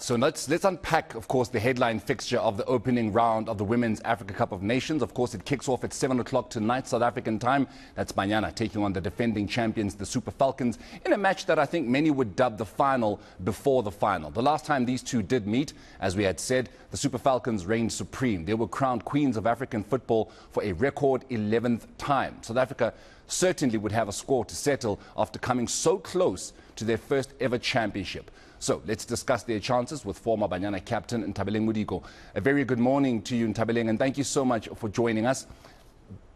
so let's unpack, of course, the headline fixture of the opening round of the Women's Africa Cup of Nations. Of course, it kicks off at 7 o'clock tonight, South African time. That's Banyana taking on the defending champions, the Super Falcons, in a match that I think many would dub the final before the final. The last time these two did meet, as we had said, the Super Falcons reigned supreme. They were crowned queens of African football for a record 11th time. South Africa certainly would have a score to settle after coming so close to their first ever championship. So let's discuss their chances with former Banyana captain Nthabeleng Modiko. A very good morning to you, Nthabeleng, and thank you so much for joining us.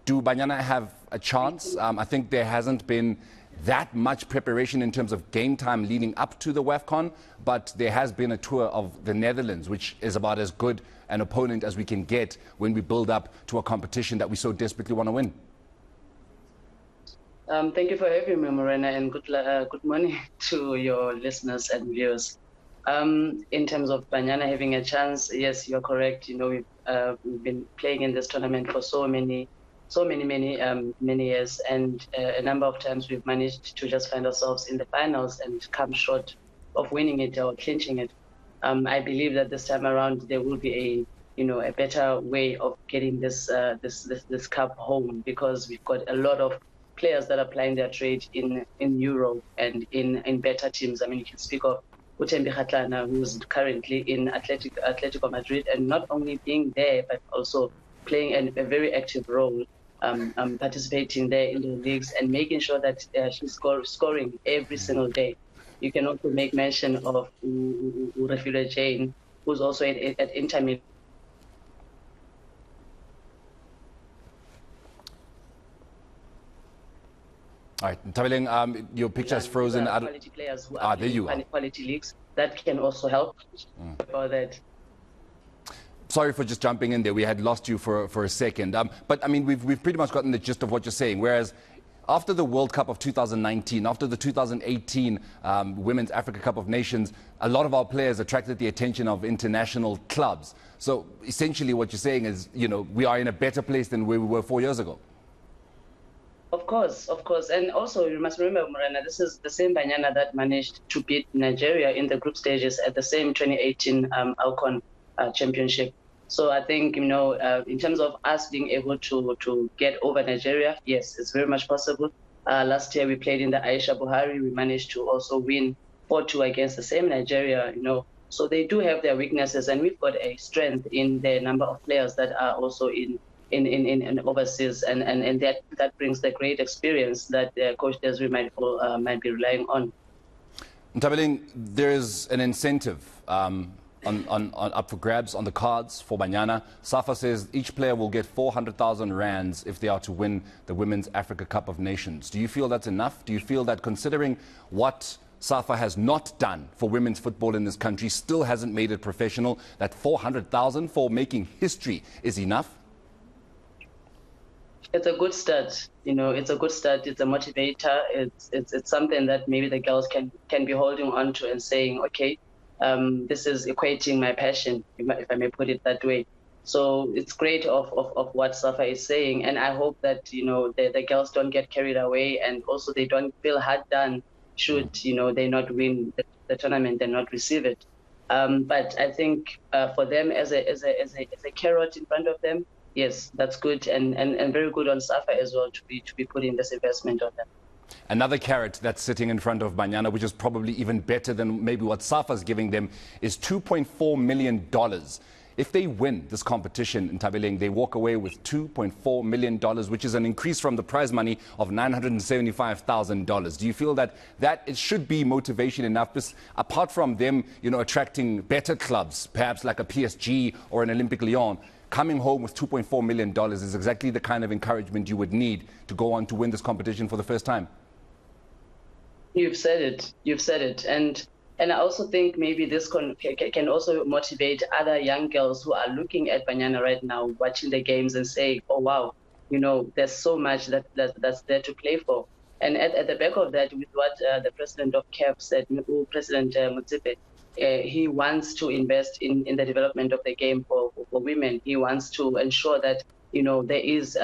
Do Banyana have a chance? I think there hasn't been that much preparation in terms of game time leading up to the Afcon, but there has been a tour of the Netherlands, which is about as good an opponent as we can get when we build up to a competition that we so desperately want to win. Thank you for having me, Morena, and good morning to your listeners and viewers. In terms of Banyana having a chance, yes, you're correct. You know, we've been playing in this tournament for so many years, and a number of times we've managed to just find ourselves in the finals and come short of winning it or clinching it. I believe that this time around there will be a better way of getting this cup home, because we've got a lot of players that are playing their trade in Europe and in better teams. I mean, you can speak of Utembi Kgatlana, who's currently in Atletico Madrid, and not only being there, but also playing a very active role, participating there in the leagues and making sure that she's scoring every single day. You can also make mention of Refugee Jane, who's also at Inter Milan. All right, Nthabeleng, your picture is frozen. Quality players who are there you in quality leagues, that can also help for that. Sorry for just jumping in there. We had lost you for a second. But I mean, we've pretty much gotten the gist of what you're saying. Whereas after the World Cup of 2019, after the 2018 Women's Africa Cup of Nations, a lot of our players attracted the attention of international clubs. So essentially what you're saying is, you know, we are in a better place than where we were 4 years ago. Of course. And also, you must remember, Morena, this is the same Banyana that managed to beat Nigeria in the group stages at the same 2018 Afcon championship. So I think, you know, in terms of us being able to get over Nigeria, yes, it's very much possible. Last year we played in the Aisha Buhari. We managed to also win 4-2 against the same Nigeria, you know. So they do have their weaknesses, and we've got a strength in the number of players that are also in overseas, and that brings the great experience that Coach Desiree might be relying on. Nthabeleng, there is an incentive up for grabs on the cards for Banyana. SAFA says each player will get 400,000 rands if they are to win the Women's Africa Cup of Nations. Do you feel that's enough? Do you feel that, considering what SAFA has not done for women's football in this country, still hasn't made it professional, that 400,000 for making history is enough? It's a good start, you know. It's a good start. It's a motivator. It's something that maybe the girls can be holding on to and saying, okay, this is equating my passion, if I may put it that way. So it's great of what SAFA is saying, and I hope that, you know, the girls don't get carried away, and also they don't feel hard done should, you know, they not win the tournament and not receive it. But I think for them as a carrot in front of them, yes, that's good, and very good on SAFA as well to be putting this investment on them. Another carrot that's sitting in front of Banyana, which is probably even better than maybe what SAFA is giving them, is $2.4 million. If they win this competition in Nthabeleng, they walk away with $2.4 million, which is an increase from the prize money of $975,000. Do you feel that it should be motivation enough, apart from them, you know, attracting better clubs, perhaps like a PSG or an Olympic Lyon? Coming home with $2.4 million is exactly the kind of encouragement you would need to go on to win this competition for the first time. You've said it. And I also think maybe this can also motivate other young girls who are looking at Banyana right now, watching the games and saying, oh, wow, you know, there's so much that's there to play for. And at the back of that, with what the president of CAF said, President Motsepe, he wants to invest in the development of the game for women. He wants to ensure that, you know, there is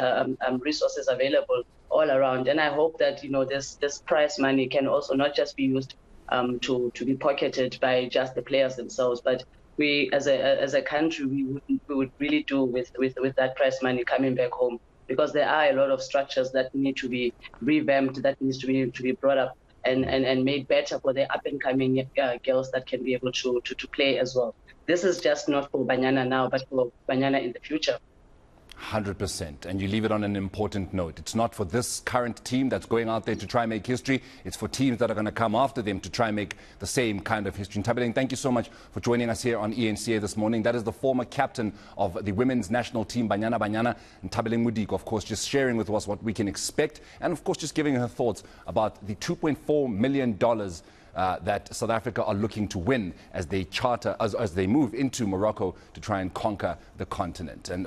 resources available all around. And I hope that, you know, this prize money can also not just be used to be pocketed by just the players themselves. But we, as a country, we would really do with that prize money coming back home, because there are a lot of structures that need to be revamped, that needs to be brought up and made better for the up-and-coming girls that can be able to play as well. This is just not for Banyana now, but for Banyana in the future. 100%. And you leave it on an important note. It's not for this current team that's going out there to try and make history. It's for teams that are going to come after them to try and make the same kind of history. Nthabeleng, thank you so much for joining us here on eNCA this morning. That is the former captain of the women's national team, Banyana, and Nthabeleng Modiko, of course, just sharing with us what we can expect. And, of course, just giving her thoughts about the $2.4 million that South Africa are looking to win as they charter, as they move into Morocco to try and conquer the continent. And